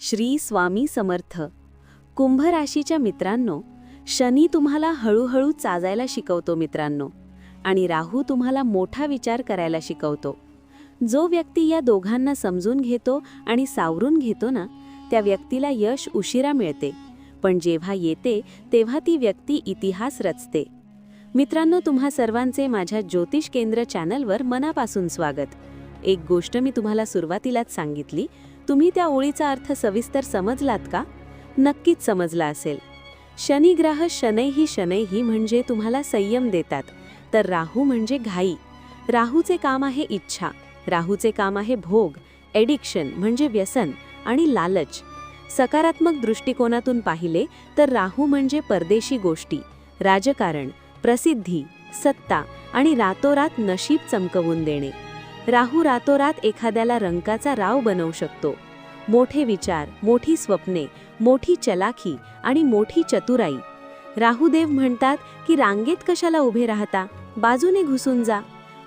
श्री स्वामी समर्थ. कुंभ राशीच्या मित्रांनो, शनी तुम्हाला हळूहळू चाजायला शिकवतो मित्रांनो, आणि राहू तुम्हाला मोठा विचार करायला शिकवतो. जो व्यक्ती या दोघांना समजून घेतो आणि सावरून घेतो ना, त्या व्यक्तीला यश उशिरा मिळते, पण जेव्हा येते तेव्हा ती व्यक्ती इतिहास रचते. मित्रांनो, तुम्हा सर्वांचे माझ्या ज्योतिष केंद्र चॅनलवर मनापासून स्वागत. एक गोष्ट मी तुम्हाला सुरुवातीलाच सांगितली, तुम्ही त्या ओळीचा अर्थ सविस्तर समजलात का? नक्कीच समजला असेल. शनिग्रह शनैही म्हणजे तुम्हाला संयम देतात, तर राहू म्हणजे घाई. राहूचे काम आहे इच्छा, राहूचे काम आहे भोग, एडिक्शन म्हणजे व्यसन आणि लालच. सकारात्मक दृष्टिकोनातून पाहिले तर राहू म्हणजे परदेशी गोष्टी, राजकारण, प्रसिद्धी, सत्ता आणि रातोरात नशीब चमकवून देणे. राहू रातोरात एखाद्याला रंकाचा राव बनवू शकतो. मोठे विचार, मोठी स्वप्ने, मोठी चलाखी आणि मोठी चतुराई. राहुदेव म्हणतात की रांगेत कशाला उभे राहता, बाजूने घुसून जा.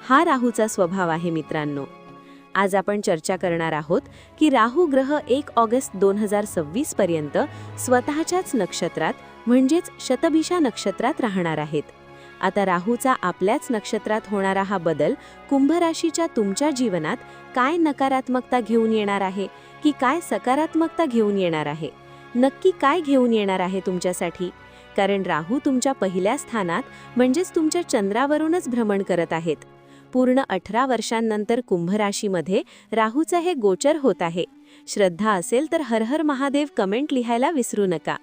हा राहूचा स्वभाव आहे मित्रांनो. आज आपण चर्चा करणार आहोत की राहू ग्रह 1 ऑगस्ट 2026 पर्यंत स्वतःच्याच नक्षत्रात म्हणजेच शतभिषा नक्षत्रात राहणार आहेत. आता राहूचा आपल्याच नक्षत्रात होणारा हा बदल कुंभ राशीच्या तुमच्या जीवनात काय नकारात्मकता घेऊन येणार आहे की काय सकारात्मकता घेऊन येणार आहे? नक्की काय घेऊन येणार आहे तुमच्यासाठी? कारण राहू तुमच्या पहिल्या स्थानात म्हणजेच तुमच्या चंद्रावरूनच भ्रमण करत आहेत. पूर्ण 18 वर्षांनंतर कुंभ राशीमध्ये राहूचा हे गोचर होत आहे. श्रद्धा असेल तर हर हर महादेव कमेंट लिहायला विसरू नका.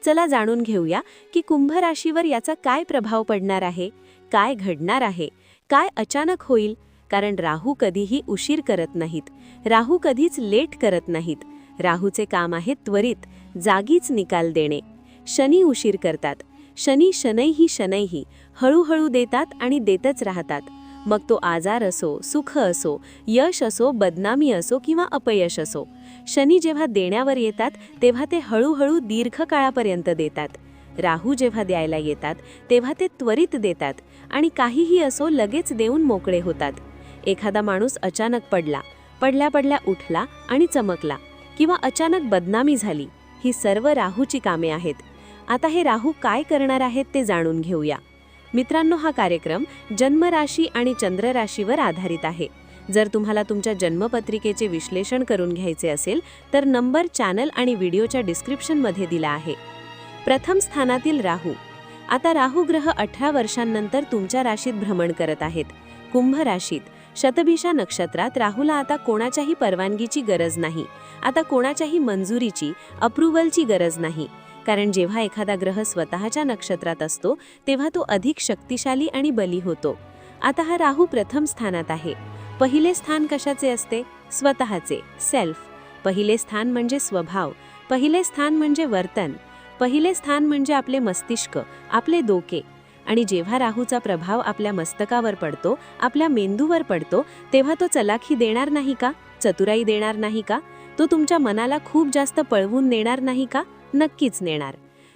चला जाणून घेऊया की कुंभ राशीवर याचा काय प्रभाव पडणार आहे, काय घडणार आहे, काय अचानक होईल. कारण राहू कधीही उशीर करत नाहीत, राहू कधीच लेट करत नाहीत. राहूचे काम आहे त्वरित, जागीच निकाल देणे. शनी उशीर करतात. शनैही हळूहळू देतात आणि देतच राहतात. मग तो आजार असो, सुख असो, यश असो, बदनामी असो किंवा अपयश असो. शनी जेव्हा देण्यावर येतात तेव्हा ते हळूहळू दीर्घकाळापर्यंत देतात. राहू जेव्हा द्यायला येतात तेव्हा ते त्वरित देतात आणि काहीही असो लगेच देऊन मोकळे होतात. एखादा माणूस अचानक पडल्या उठला आणि चमकला, किंवा अचानक बदनामी झाली, ही सर्व राहूची कामे आहेत. आता हे राहू काय करणार आहेत ते जाणून घेऊया. मित्रांनो, हा कार्यक्रम जन्मराशी आणि चंद्रराशीवर आधारित आहे. जर तुम्हाला तुमच्या जन्मपत्रिकेचे विश्लेषण करून घ्यायचे असेल तर नंबर चॅनल आणि व्हिडिओच्या डिस्क्रिप्शनमध्ये दिला आहे. प्रथम स्थानातील राहू. आता राहू ग्रह 18 वर्षांनंतर तुमच्या राशीत भ्रमण करत आहेत. कुंभ राशीत शतभिषा नक्षत्रात राहूला आता कोणाच्याही परवानगीची गरज नाही. आता कोणाच्याही मंजुरीची, अप्रूव्हलची गरज नाही. कारण जेव्हा एखादा ग्रह स्वतःच्या नक्षत्रात असतो तेव्हा तो अधिक शक्तिशाली आणि बली होतो. आता हा राहू प्रथम स्थानात आहे. पहिले स्थान कशाचे असते? स्वतःचे, सेल्फ. पहिले स्थान म्हणजे स्वभाव, पहिले स्थान म्हणजे वर्तन, पहिले स्थान म्हणजे आपले मस्तिष्क, आपले डोके. आणि जेव्हा राहूचा प्रभाव आपल्या मस्तकावर पडतो, आपल्या मेंदूवर पडतो, तेव्हा तो चलाखी देणार नाही का? चतुराई देणार नाही का? तो तुमच्या मनाला खूप जास्त पळवून नेणार नाही का? नक्कीच नेणार.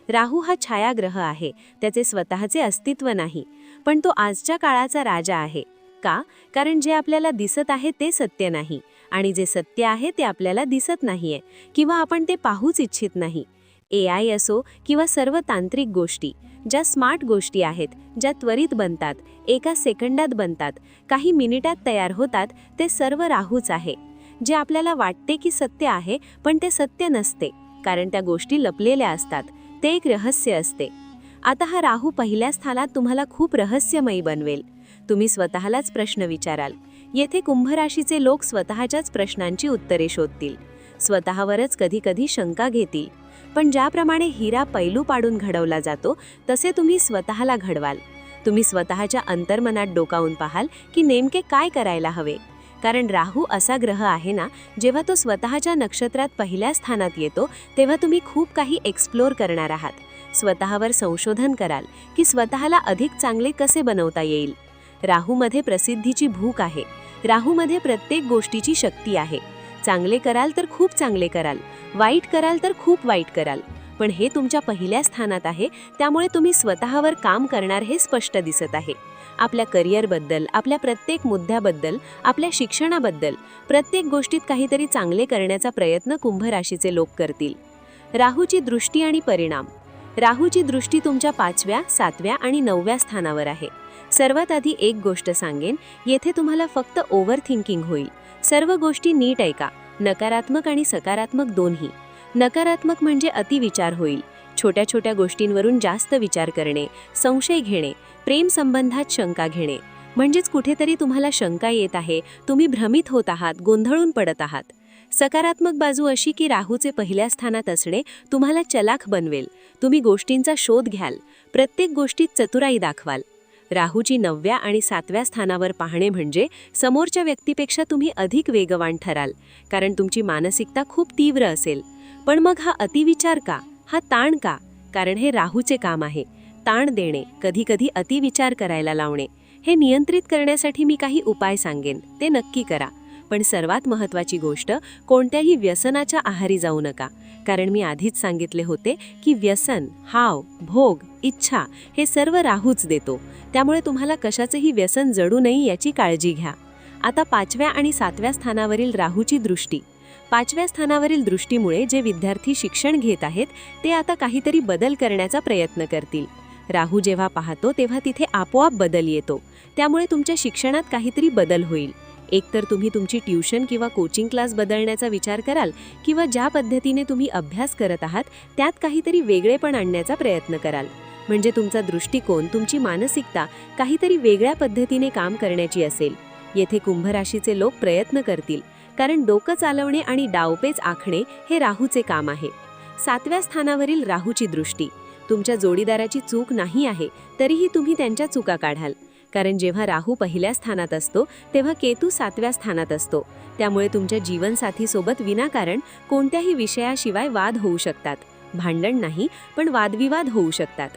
राहू हा छायाग्रह आहे, त्याचे स्वतःचे अस्तित्व नाही, पण तो आजच्या काळाचा राजा आहे. का? कारण जे आपल्याला दिसत आहे ते सत्य नाही, आणि जे सत्य आहे ते आपल्याला दिसत नाहीये किंवा आपण ते पाहूच इच्छित नाही. AI असो किंवा सर्व तांत्रिक गोष्टी, ज्या स्मार्ट गोष्टी आहेत, ज्या त्वरित बनतात, एका सेकंदात बनतात, काही मिनिटात तयार होतात, ते सर्व राहूच आहे. जे आपल्याला वाटते की सत्य आहे पण ते सत्य नसते, कारण त्या गोष्टी लपलेल्या असतात. ते एक रहस्य असते. आता हा राहू पहिल्या स्थानात तुम्हाला खूप रहस्यमयी बनवेल. तुम्ही स्वतःलाच प्रश्न विचाराल. येथे कुंभ राशीचे लोक स्वतःच्याच प्रश्नांची उत्तरे शोधतील, स्वतःवरच कधी शंका घेतील. पण ज्याप्रमाणे हिरा पैलू पाडून घडवला जातो तसे तुम्ही स्वतःला घडवाल. तुम्ही स्वतःच्या अंतर्मनात डोकावून पाहाल की नेमके काय करायला हवे. कारण राहू असा ग्रह आहे ना, जेव्हा तो स्वतःच्या नक्षत्रात पहिल्या स्थानात येतो तेव्हा तुम्ही खूप काही एक्सप्लोर करणार आहात. स्वतःवर संशोधन कराल की स्वतःला अधिक चांगले कसे बनवता येईल. राहूमध्ये प्रसिद्धीची भूक आहे. राहूमध्ये प्रत्येक गोष्टीची शक्ती आहे. चांगले कराल तर खूप चांगले कराल, वाईट कराल तर खूप वाईट कराल. पण हे तुमच्या पहिल्या स्थानात आहे, त्यामुळे तुम्ही स्वतःवर काम करणार हे स्पष्ट दिसत आहे. आपल्या करिअरबद्दल, आपल्या प्रत्येक मुद्द्याबद्दल, आपल्या शिक्षणाबद्दल, प्रत्येक गोष्टीत काहीतरी चांगले करण्याचा प्रयत्न कुंभ राशीचे लोक करतील. राहूची दृष्टी आणि परिणाम. राहूची दृष्टी तुमच्या 5व्या, 7व्या आणि 9व्या स्थानावर आहे. सर्वात आधी एक गोष्ट सांगेन, येथे तुम्हाला फक्त ओव्हर थिंकिंग होईल. सर्व गोष्टी नीट ऐका, नकारात्मक आणि सकारात्मक दोन्ही. नकारात्मक म्हणजे अतिविचार होईल. छोट्या छोट्या गोष्टींवरून जास्त विचार करणे, संशय घेणे, प्रेम संबंधात शंका घेणे. म्हणजेच कुठेतरी तुम्हाला शंका येत आहे, तुम्ही भ्रमित होत आहात, गोंधळून पडत आहात. सकारात्मक बाजू अशी की राहूचे पहिल्या स्थानात असणे तुम्हाला चलाख बनवेल. तुम्ही गोष्टींचा शोध घ्याल, प्रत्येक गोष्टीत चतुराई दाखवाल. राहूची 9व्या आणि 7व्या स्थानावर पाहणे म्हणजे समोरच्या व्यक्तीपेक्षा तुम्ही अधिक वेगवान ठराल, कारण तुमची मानसिकता खूप तीव्र असेल. पण मग हा अतिविचार का, हा ताण का? कारण हे राहूचे काम आहे. ताण देणे, कधीकधी अतिविचार करायला लावणे. हे नियंत्रित करण्यासाठी मी काही उपाय सांगेन, ते नक्की करा. पण सर्वात महत्त्वाची गोष्ट, कोणत्याही व्यसनाच्या आहारी जाऊ नका. कारण मी आधीच सांगितले होते की व्यसन, हाव, भोग, इच्छा हे सर्व राहूच देतो. त्यामुळे तुम्हाला कशाचेही व्यसन जडू नये याची काळजी घ्या. आता 5व्या आणि 7व्या स्थानावरील राहूची दृष्टी. 5व्या स्थानावरील दृष्टीमुळे जे विद्यार्थी शिक्षण घेत आहेत ते आता काहीतरी बदल करण्याचा प्रयत्न करतील. राहू जेव्हा पाहतो तेव्हा तिथे आपोआप बदल येतो. त्यामुळे तुमच्या शिक्षणात काहीतरी बदल होईल. एकतर तुम्ही तुमची ट्यूशन किंवा कोचिंग क्लास बदलण्याचा विचार कराल, किंवा ज्या पद्धतीने तुम्ही अभ्यास करत आहात त्यात काहीतरी वेगळेपण आणण्याचा प्रयत्न कराल. म्हणजे तुमचा दृष्टिकोन, तुमची मानसिकता काहीतरी वेगळ्या पद्धतीने काम करण्याची असेल. येथे कुंभ राशीचे लोक प्रयत्न करतील, कारण डोकं चालवणे आणि डावपेच आखणे हे राहूचे काम आहे. 7व्या स्थानावरील राहूची दृष्टी. तुमच्या जोडीदाराची चूक नाही आहे, तरीही तुम्ही त्यांच्या चुका काढाल. कारण जेव्हा राहू पहिल्या स्थानात असतो तेव्हा केतू 7व्या स्थानात असतो. त्यामुळे तुमच्या जीवनसाथीसोबत विनाकारण कोणत्याही विषयाशिवाय वाद होऊ शकतात. भांडण नाही, पण वादविवाद होऊ शकतात.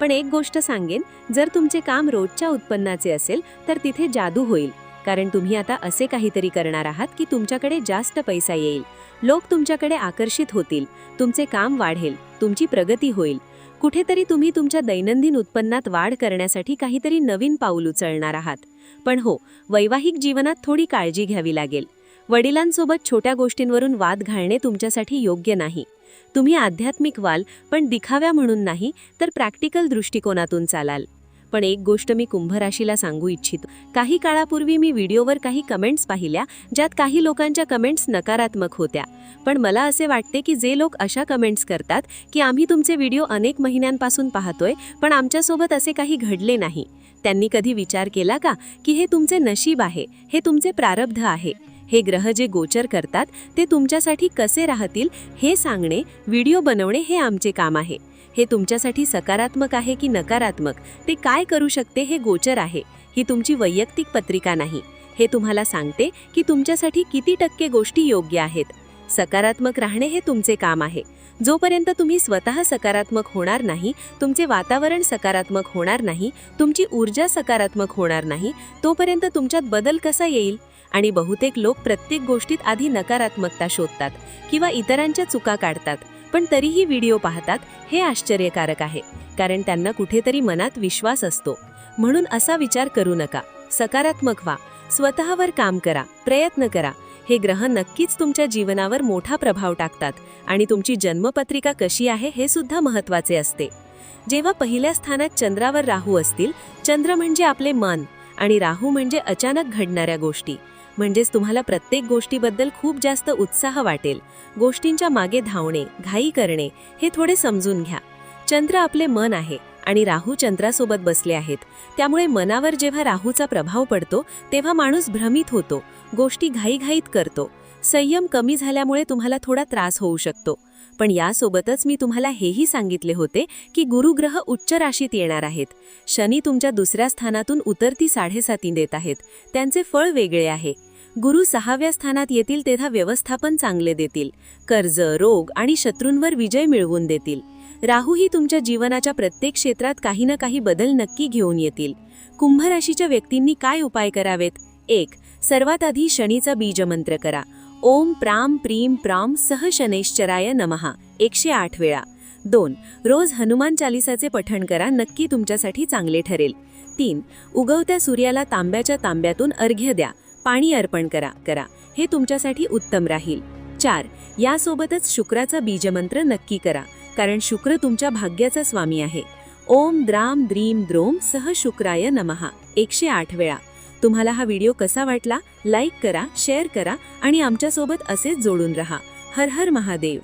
पण एक गोष्ट सांगेन, जर तुमचे काम रोजच्या उत्पन्नाचे असेल तर तिथे जादू होईल. कारण तुम्ही आता असे काहीतरी करणार आहात की तुमच्याकडे जास्त पैसा येईल. लोक तुमच्याकडे आकर्षित होतील, तुमचे काम वाढेल, तुमची प्रगती होईल. कुठेतरी तुम्ही तुमच्या दैनंदिन उत्पन्नात वाढ करण्यासाठी काहीतरी नवीन पाऊल उचलणार आहात. पण हो, वैवाहिक जीवनात थोडी काळजी घ्यावी लागेल. वडिलांसोबत छोट्या गोष्टींवरून वाद घालणे तुमच्यासाठी योग्य नाही. तुम्ही आध्यात्मिक व्हाल, पण दिखाव्या म्हणून नाही, तर प्रॅक्टिकल दृष्टिकोनातून चालाल. पण एक गोष्ट मी कुंभ राशीला सांगू इच्छितो. काही काळापूर्वी मी व्हिडिओवर काही कमेंट्स पाहिल्या, ज्यात काही लोकांच्या कमेंट्स नकारात्मक होत्या. पण मला असे वाटते की जे लोक अशा कमेंट्स करतात की आम्ही तुमचे व्हिडिओ अनेक महिन्यांपासून पाहतोय पण आमच्यासोबत असे काही घडले नाही, त्यांनी कधी विचार केला का की हे तुमचे नशीब आहे, हे तुमचे प्रारब्ध आहे. हे ग्रह जे गोचर करतात ते तुमच्यासाठी कसे राहतील हे सांगणे, व्हिडिओ बनवणे हे आमचे काम आहे. हे तुमच्यासाठी सकारात्मक आहे की नकारात्मक, ते काय करू शकते हे गोचर आहे. ही तुमची वैयक्तिक पत्रिका नाही. हे तुम्हाला सांगते की तुमच्यासाठी किती टक्के गोष्टी योग्य आहेत. सकारात्मक राहणे हे तुमचे काम आहे. जोपर्यंत तुम्ही स्वतः सकारात्मक होणार नाही, तुमचे वातावरण सकारात्मक होणार नाही, तुमची ऊर्जा सकारात्मक होणार नाही, तोपर्यंत तुमच्यात बदल कसा येईल? आणि बहुतेक लोक प्रत्येक गोष्टीत आधी नकारात्मकता शोधतात किंवा इतरांच्या चुका काढतात, पण तरीही व्हिडिओ पाहतात. हे आश्चर्यकारक आहे, कारण त्यांना कुठेतरी मनात विश्वास असतो. म्हणून असा विचार करू नका. सकारात्मक व्हा, स्वतःवर काम करा, प्रयत्न करा. हे ग्रह नक्कीच तुमच्या जीवनावर मोठा प्रभाव टाकतात. आणि तुमची जन्मपत्रिका कशी आहे हे सुद्धा महत्त्वाचे असते. जेव्हा पहिल्या स्थानात चंद्रावर राहू असतील, चंद्र म्हणजे आपले मन आणि राहू म्हणजे अचानक घडणाऱ्या गोष्टी. म्हणजेच तुम्हाला प्रत्येक गोष्टीबद्दल खूप जास्त उत्साह वाटेल. गोष्टींच्या मागे धावणे, घाई करणे हे थोडे समजून घ्या. चंद्र आपले मन आहे आणि राहू चंद्रासोबत बसले आहेत. त्यामुळे मनावर जेव्हा राहूचा प्रभाव पडतो तेव्हा माणूस भ्रमित होतो, गोष्टी घाईघाईत करतो. संयम कमी झाल्यामुळे तुम्हाला थोडा त्रास होऊ शकतो. पण यासोबतच मी तुम्हाला हेही सांगितले होते की गुरुग्रह उच्च राशीत येणार आहेत. शनी तुमच्या दुसऱ्या स्थानातून उतरती 7.5 देत आहेत. त्यांचे फळ वेगळे आहे. गुरु 6व्या स्थानात येतील तेव्हा व्यवस्थापन चांगले देतील. कर्ज, रोग आणि शत्रूंवर विजय मिळवून देतील. राहूही तुमच्या जीवनाच्या प्रत्येक क्षेत्रात काही ना काही बदल नक्की घेऊन येतील. कुंभ राशीच्या व्यक्तींनी काय उपाय करावेत? 1. सर्वात आधी शनीचा बीजमंत्र करा. ओम प्राम प्रीम प्राम सह शनैश्चराय नमः 108 वेळा. 2. रोज हनुमान चालिसाचे पठण करा, नक्की तुमच्यासाठी चांगले ठरेल. 3 उगवत्या सूर्याला तांब्याच्या तांब्यातून अर्घ्य द्या, पाणी अर्पण करा. हे तुमच्यासाठी उत्तम राहील. 4 यासोबतच शुक्राचा बीजमंत्र नक्की करा, कारण शुक्र तुमच्या भाग्याचा स्वामी आहे. ओम द्राम द्रीम द्रोम सह शुक्राय नमः 108 वेळा. तुम्हाला हा व्हिडिओ कसा वाटला? लाईक करा, शेअर करा आणि आमच्यासोबत असेच जोडून रहा. हर हर महादेव.